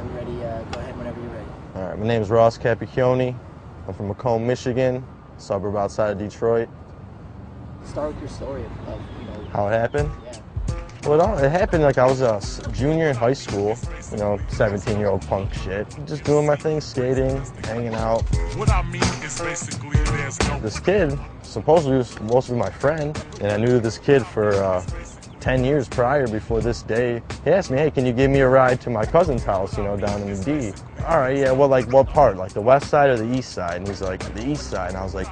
right, we're ready. Go ahead whenever you're ready. All right, my name is Ross Capicchione. I'm from Macomb, Michigan, suburb outside of Detroit. Start with your story of How it happened? Yeah. Well, it happened like I was a junior in high school, 17-year-old punk shit. Just doing my thing, skating, hanging out. What I mean is basically there's no... This kid supposedly was supposed to be my friend, and I knew this kid for 10 years prior before this day. He asked me, hey, can you give me a ride to my cousin's house, down in the D? All right, yeah, well, like, what part? Like the west side or the east side? And he's like, the east side. And I was like,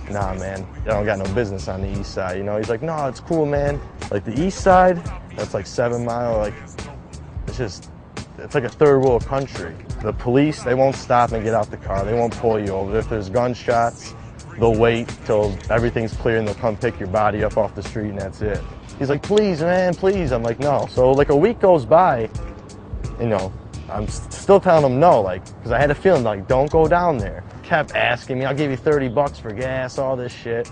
nah, man, I don't got no business on the east side, He's like, no, it's cool, man. Like the east side, that's like 7 Mile, like, it's like a third world country. The police, they won't stop and get out the car. They won't pull you over. If there's gunshots, they'll wait till everything's clear and they'll come pick your body up off the street and that's it. He's like, please, man, please. I'm like, no. So like a week goes by, I'm still telling him no, because I had a feeling, don't go down there. Kept asking me, I'll give you 30 bucks for gas, all this shit.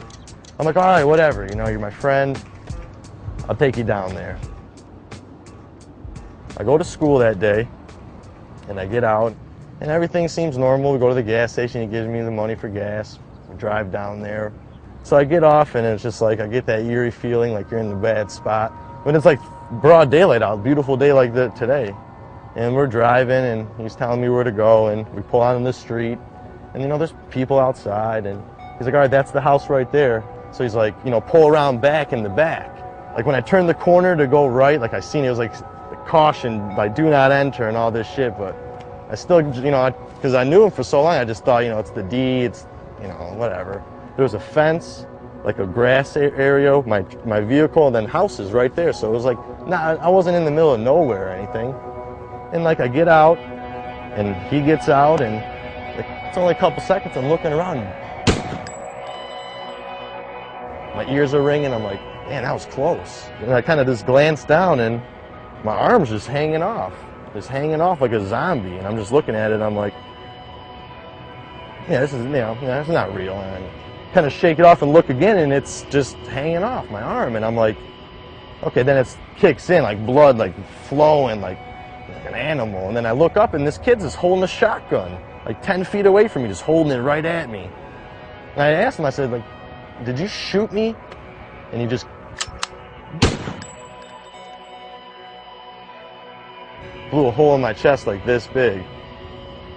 I'm like, all right, whatever, you're my friend. I'll take you down there. I go to school that day, and I get out, and everything seems normal. We go to the gas station, he gives me the money for gas. We drive down there. So I get off, and it's just like, I get that eerie feeling like you're in the bad spot. When it's like broad daylight out, beautiful day like today. And we're driving, and he's telling me where to go, and we pull out on the street, and there's people outside, and he's like, all right, that's the house right there. So he's like, pull around back in the back. Like when I turned the corner to go right, like I seen it was like caution, do not enter and all this shit, but I still, because I knew him for so long, I just thought, it's the D, it's, whatever. There was a fence, like a grass area, my vehicle, and then houses right there. So it was like, I wasn't in the middle of nowhere or anything. And like I get out, and he gets out, and it's only a couple seconds, I'm looking around. My ears are ringing, I'm like, man, that was close. And I kind of just glance down, and my arm's just hanging off like a zombie. And I'm just looking at it, I'm like, yeah, this is, it's not real. And I kind of shake it off and look again, and it's just hanging off my arm. And I'm like, okay, then it kicks in, like blood, like flowing, like an animal. And then I look up, and this kid's just holding a shotgun, like 10 feet away from me, just holding it right at me. And I asked him, I said, did you shoot me? And he just blew a hole in my chest like this big.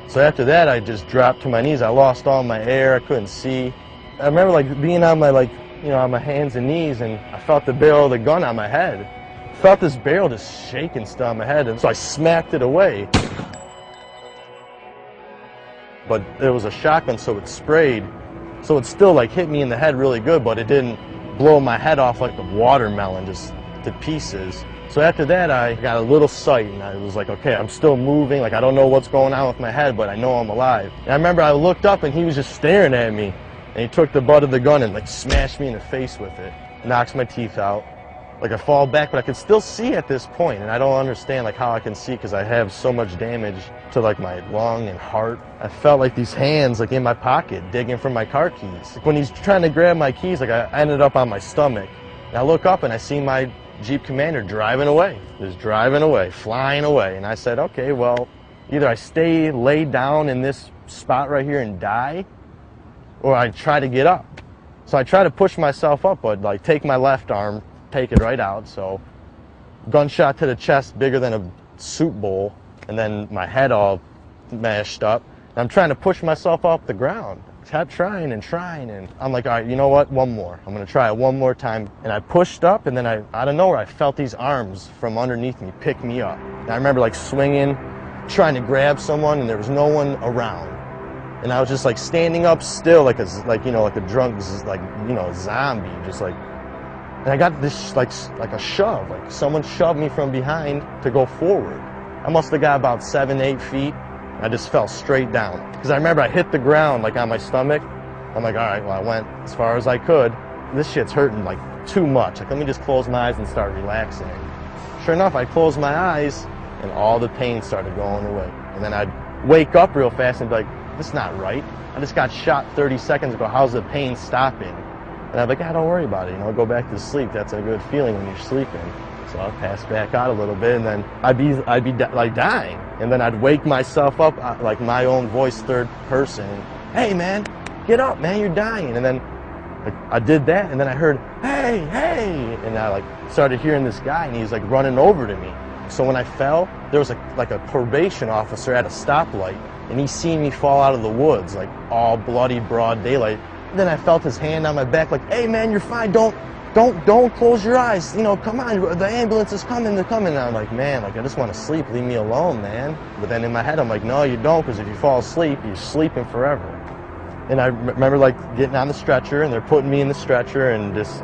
So after that, I just dropped to my knees. I lost all my air. I couldn't see. I remember being on my on my hands and knees, and I felt the barrel of the gun on my head. I felt this barrel just shaking still on my head, and so I smacked it away. But there was a shotgun, so it sprayed. So it still hit me in the head really good, but it didn't blow my head off like a watermelon, just to pieces. So after that, I got a little sight, and I was like, okay, I'm still moving. I don't know what's going on with my head, but I know I'm alive. And I remember I looked up, and he was just staring at me. And he took the butt of the gun and smashed me in the face with it. Knocks my teeth out. I fall back, but I can still see at this point, and I don't understand how I can see because I have so much damage to my lung and heart. I felt like these hands in my pocket digging for my car keys. When he's trying to grab my keys, I ended up on my stomach. And I look up and I see my Jeep Commander driving away, just driving away, flying away. And I said, okay, well, either I stay laid down in this spot right here and die, or I try to get up. So I try to push myself up, but take my left arm, take it right out. So gunshot to the chest, bigger than a soup bowl, and then my head all mashed up. And I'm trying to push myself off the ground. Kept trying, and I'm like, all right, you know what, one more. I'm gonna try it one more time. And I pushed up, and then out of nowhere, I felt these arms from underneath me pick me up. And I remember swinging, trying to grab someone, and there was no one around. And I was just standing up still, like a drunk, zombie, and I got this like a shove, someone shoved me from behind to go forward. I must have got about 7-8 feet. I just fell straight down. Because I remember I hit the ground on my stomach. I'm like, all right, well, I went as far as I could. This shit's hurting too much. Let me just close my eyes and start relaxing. Sure enough, I closed my eyes and all the pain started going away. And then I'd wake up real fast and be like, this is not right. I just got shot 30 seconds ago. How's the pain stopping? And I'm like, don't worry about it. Go back to sleep. That's a good feeling when you're sleeping. So I'd pass back out a little bit, and then I'd be like dying. And then I'd wake myself up, like my own voice, third person. Hey man, get up man, you're dying. And then like, I did that, and then I heard, hey, hey. And I like started hearing this guy, and he's like running over to me. So when I fell, there was like a probation officer at a stoplight, and he seen me fall out of the woods, like all bloody broad daylight. And then I felt his hand on my back, like, hey man, you're fine, don't close your eyes, you know, come on, the ambulance is coming, they're coming. And I'm like, man, like I just want to sleep, leave me alone, man. But then in my head, I'm like, no, you don't, because if you fall asleep, you're sleeping forever. And I remember like getting on the stretcher, and they're putting me in the stretcher, and just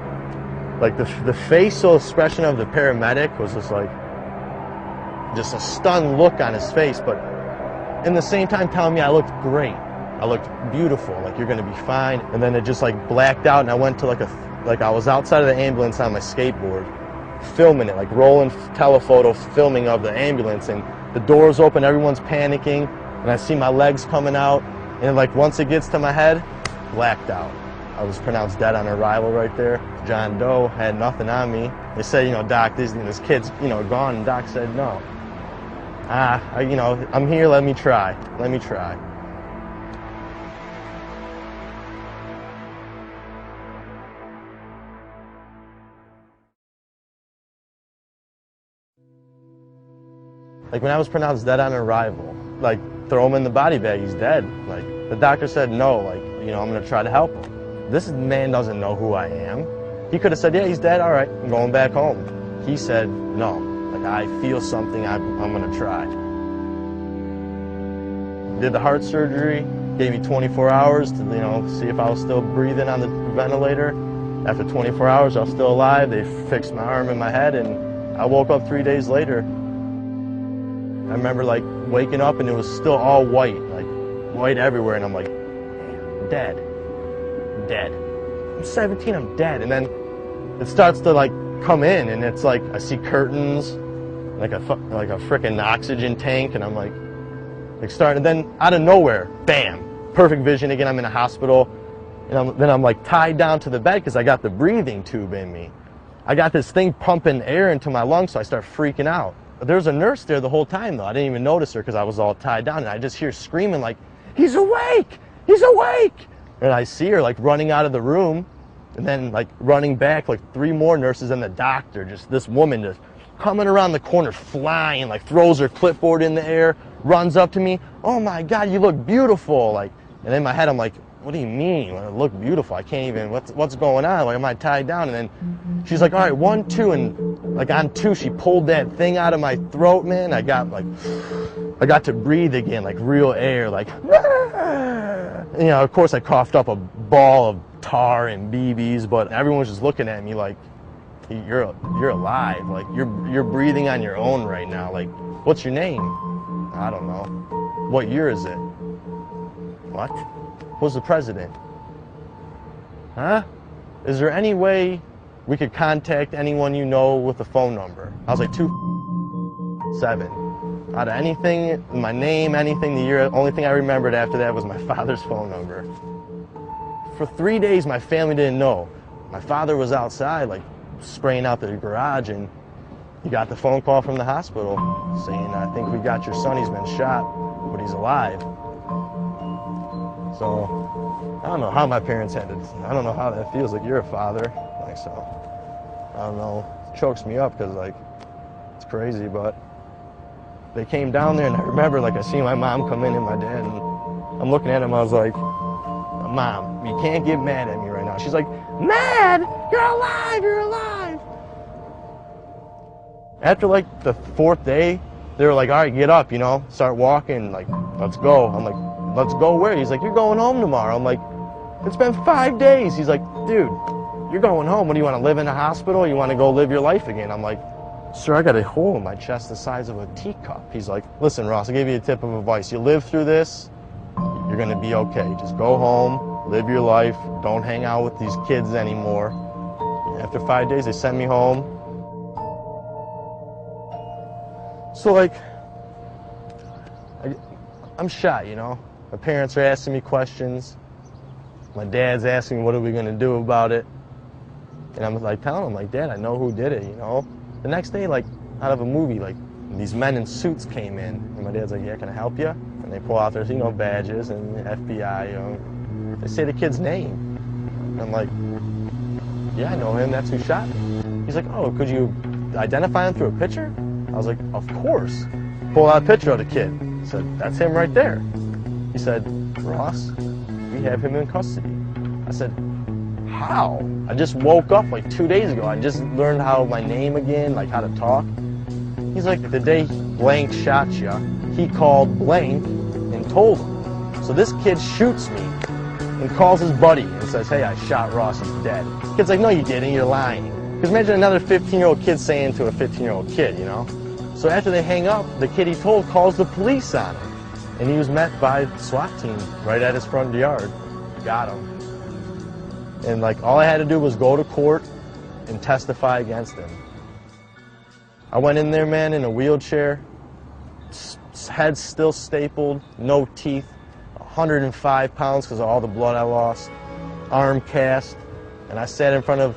like the facial expression of the paramedic was just like, just a stunned look on his face, but in the same time telling me I looked great. I looked beautiful, like you're gonna be fine. And then it just like blacked out, and I went to like I was outside of the ambulance on my skateboard, filming it, like rolling telephoto filming of the ambulance, and the doors open, everyone's panicking, and I see my legs coming out, and like once it gets to my head, blacked out. I was pronounced dead on arrival right there. John Doe had nothing on me. They said, you know, Doc, this kid's, you know, gone, and Doc said no. You know, I'm here, let me try. Like when I was pronounced dead on arrival, like throw him in the body bag, he's dead. Like the doctor said no, like, you know, I'm gonna try to help him. This man doesn't know who I am. He could have said, yeah, he's dead, all right, I'm going back home. He said no, like I feel something, I'm gonna try. Did the heart surgery, gave me 24 hours to, you know, see if I was still breathing on the ventilator. After 24 hours, I was still alive. They fixed my arm and my head, and I woke up 3 days later. I remember like waking up and it was still all white, like white everywhere, and I'm like, dead. I'm 17, I'm dead. And then it starts to like come in, and it's like I see curtains, like a frickin' oxygen tank, and I'm like starting, and then out of nowhere, bam, perfect vision again. I'm in a hospital, and then I'm like tied down to the bed because I got the breathing tube in me. I got this thing pumping air into my lungs, so I start freaking out. There's a nurse there the whole time though. I didn't even notice her because I was all tied down, and I just hear screaming like, he's awake, he's awake. And I see her like running out of the room, and then like running back, like 3 more nurses and the doctor, just this woman just coming around the corner flying, like throws her clipboard in the air, runs up to me, oh my God, you look beautiful. Like, and in my head I'm like, what do you mean? I look beautiful? I can't even, what's going on? Like, am I tied down? And then she's like, all right, 1, 2, and like on 2, she pulled that thing out of my throat, man. I got to breathe again, like real air, like, you know, of course I coughed up a ball of tar and BBs, but everyone was just looking at me like, you're alive, like you're breathing on your own right now. Like, what's your name? I don't know. What year is it? What? Who's the president? Huh? Is there any way we could contact anyone you know with a phone number? I was like, 2-7. Out of anything, my name, anything, the year, only thing I remembered after that was my father's phone number. For 3 days, my family didn't know. My father was outside, like, spraying out the garage, and he got the phone call from the hospital saying, I think we got your son, he's been shot, but he's alive. So, I don't know how my parents had it. I don't know how that feels, like you're a father. Like, so, I don't know, it chokes me up because, like, it's crazy, but they came down there, and I remember, like, I seen my mom come in and my dad, and I'm looking at him, I was like, Mom, you can't get mad at me right now. She's like, mad? You're alive, you're alive. After like the 4th day, they were like, all right, get up, you know, start walking, like, let's go. I'm like, let's go where? He's like, you're going home tomorrow. I'm like, it's been 5 days. He's like, dude, you're going home. What do you want to live in a hospital? You want to go live your life again? I'm like, sir, I got a hole in my chest the size of a teacup. He's like, listen, Ross, I'll give you a tip of advice. You live through this, you're going to be okay. Just go home, live your life, don't hang out with these kids anymore. After 5 days, they sent me home. So, like, I'm shot, you know? My parents are asking me questions. My dad's asking me, what are we going to do about it? And I'm like telling him, like, Dad, I know who did it, you know? The next day, like out of a movie, like these men in suits came in, and my dad's like, yeah, can I help you? And they pull out their, badges and FBI, they say the kid's name. And I'm like, yeah, I know him, that's who shot me. He's like, oh, could you identify him through a picture? I was like, of course. Pull out a picture of the kid. I said, that's him right there. He said, Ross, we have him in custody. I said, how? I just woke up like 2 days ago. I just learned how my name again, like how to talk. He's like, the day blank shot you, he called blank and told him. So this kid shoots me and calls his buddy and says, hey, I shot Ross, he's dead. The kid's like, no, you didn't, you're lying. Because imagine another 15-year-old kid saying to a 15-year-old kid, So after they hang up, the kid he told calls the police on him. And he was met by the SWAT team right at his front yard. Got him. And like all I had to do was go to court and testify against him. I went in there, man, in a wheelchair, head still stapled, no teeth, 105 pounds because of all the blood I lost, arm cast, and I sat in front of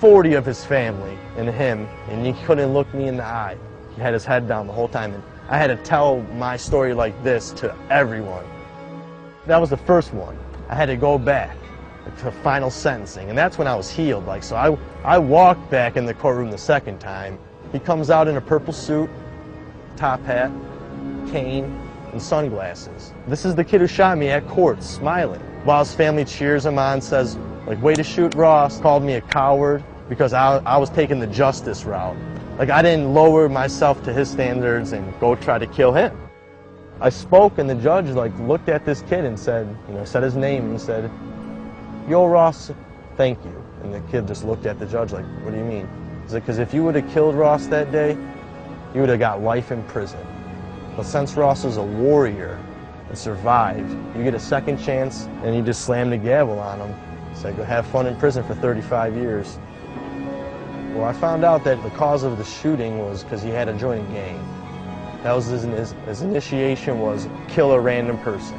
40 of his family and him, and he couldn't look me in the eye. He had his head down the whole time, and I had to tell my story like this to everyone. That was the first one. I had to go back to final sentencing, and that's when I was healed. Like, so I walked back in the courtroom the second time. He comes out in a purple suit, top hat, cane, and sunglasses. This is the kid who shot me at court, smiling, while his family cheers him on, says, like, way to shoot Ross, called me a coward because I was taking the justice route. Like, I didn't lower myself to his standards and go try to kill him. I spoke, and the judge like looked at this kid and said, said his name and said, yo, Ross, thank you. And the kid just looked at the judge like, what do you mean? He's like, because if you would have killed Ross that day, you would have got life in prison. But since Ross is a warrior and survived, you get a second chance, and he just slammed the gavel on him. He said, go have fun in prison for 35 years. Well, I found out that the cause of the shooting was because he had to join a gang. That was his initiation was kill a random person.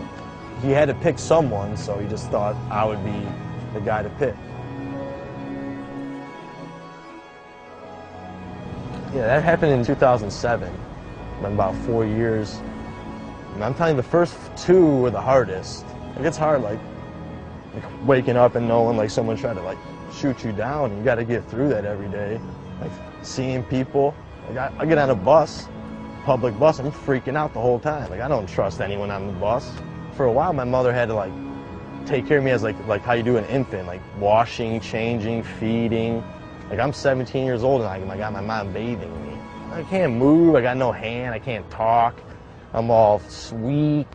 He had to pick someone, so he just thought I would be the guy to pick. Yeah, that happened in 2007. Been about 4 years. And I'm telling you, the first two were the hardest. It gets hard, like waking up and knowing like someone tried to like shoot you down. You got to get through that every day. Like seeing people. Like I get on a bus, public bus, I'm freaking out the whole time. Like I don't trust anyone on the bus. For a while, my mother had to like take care of me as like how you do an infant, like washing, changing, feeding. Like I'm 17 years old and I got my mom bathing me. I can't move. I got no hand. I can't talk. I'm all weak.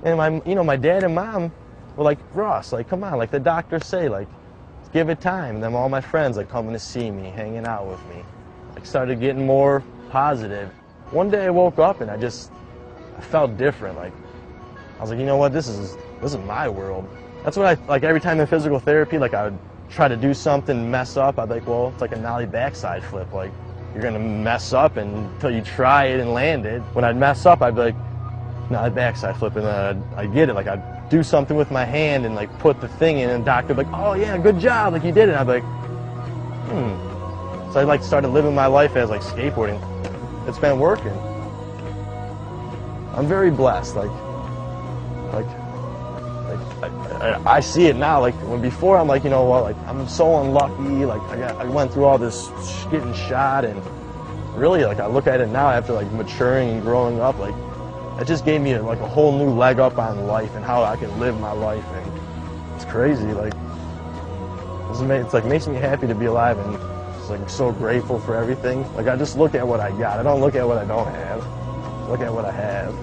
And my dad and mom were like, Ross, like come on, like the doctors say, like give it time. And then all my friends like coming to see me, hanging out with me. Like started getting more positive. One day I woke up and I felt different. Like I was like, you know what, this is my world. That's what like every time in physical therapy, like I would try to do something, mess up, I'd be like, well, it's like a nollie backside flip. Like you're gonna mess up until you try it and land it. When I'd mess up, I'd be like, nollie backside flip, and then I'd get it. Like I'd do something with my hand and like put the thing in, and the doctor would be like, oh yeah, good job, like you did it. And I'd be like, So I like started living my life as like skateboarding. It's been working. I'm very blessed. I see it now. Like when before, I'm like, you know what? Like I'm so unlucky. Like I went through all this getting shot, and really, like I look at it now after like maturing and growing up. Like it just gave me like a whole new leg up on life and how I can live my life. And it's crazy. Like it's like makes me happy to be alive, and just like so grateful for everything. Like I just look at what I got. I don't look at what I don't have. Look at what I have.